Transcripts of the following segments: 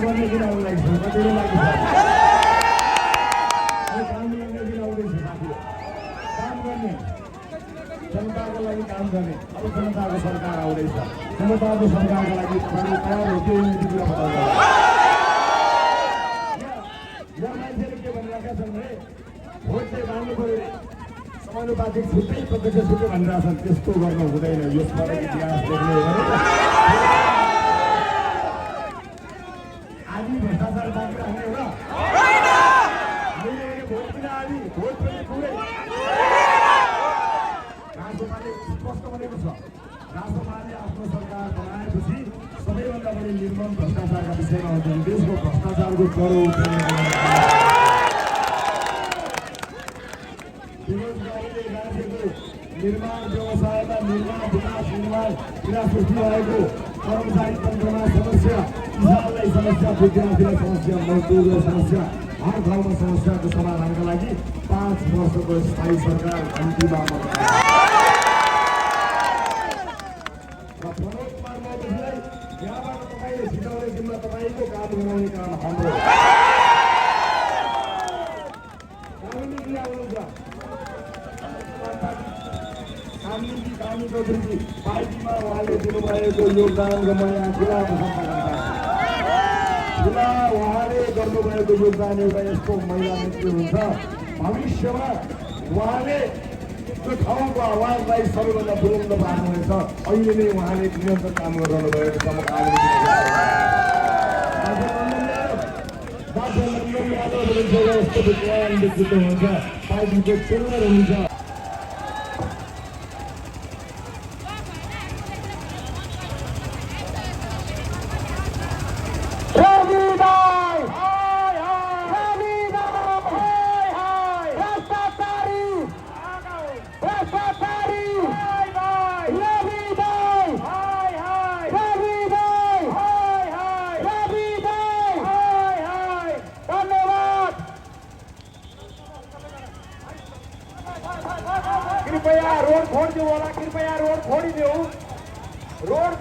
गर्ने किन आउनलाई छ कतिले लागि काम गर्ने किन आउँदैछ साथी काम गर्ने जनताको लागि काम गर्ने अब जनताको सरकार आउँदैछ जनताको सरकारको लागि तपाईले तयार हो कि यति कुरा बताउनु यहाँ मान्छेले के भनिरहेका छन् भने भोट चाहिँ माग्नु पर्यो समानुपातिक छुट्टै प्रत्यक्ष छुट्टै भनिरहेका छन् त्यस्तो गर्नु हुँदैन यसबाट इतिहास देख्ने हो भने आदि भ्रष्टाचार बाँकी राख्ने हो र मैले भोट दिन आदि भोट पनि पुरै राष्ट्रपाले स्पष्ट भनेको छ राष्ट्रपाले आफ्नो सरकार बनाएपछि सबैभन्दा बढी निर्मम भ्रष्टाचारका विषयमा हुन्छन् देशको भ्रष्टाचारको ज्वरो उठ्ने बेरोजगारीले राज्यको निर्माण व्यवसायमा निर्माण विकास निर्माण सृष्टि भएको कर्मचारी तन्त्रमा समस्या किसानलाई समस्या विद्यार्थीलाई समस्या मजदुरलाई समस्या हर ठाउँमा समस्याको समाधानका लागि 5 वर्षको स्थायी सरकार अन्तिममा यहाँबाट तपाईँले छिटाउने जिम्मा तपाईँको काम गराउने काम हाम्रो कानुनी आउनुहुन्छ कामी चौधरी पार्टीमा उहाँले दिनुभएको योगदानको म यहाँ खुला प्रशंसा गर्न उहाँले गर्नुभएको योगदान एउटा यस्तो महिला नेत्री हुन्छ भविष्यमा उहाँले त्यो ठाउँको आवाजलाई सबैभन्दा बुलन्द पार्नुहुनेछ अहिले नै उहाँले निरन्तर काम गरिरहनु भएको छ यस्तो विद्वान व्यक्तित्व हुन्छ पार्टीको चेयर हुन्छ कृपया रोड छोडिदेऊ होला कृपया रोड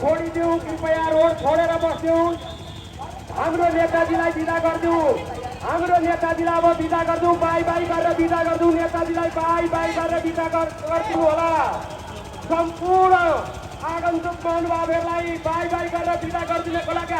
छोडिदेऊ कृपया रोड छोडेर बस्देऊ हाम्रो नेताजीलाई बिदा गरिदेऊ हाम्रो नेताजीलाई अब बिदा गरिदेऊ बाई बाई गरेर बिदा गरिदेऊ नेताजीलाई बाई बाई गरेर बिदा गरिदिनु होला सम्पूर्ण आगन्तुक महानुभावहरूलाई बाई बाई गरेर बिदा गरिदिनको लागि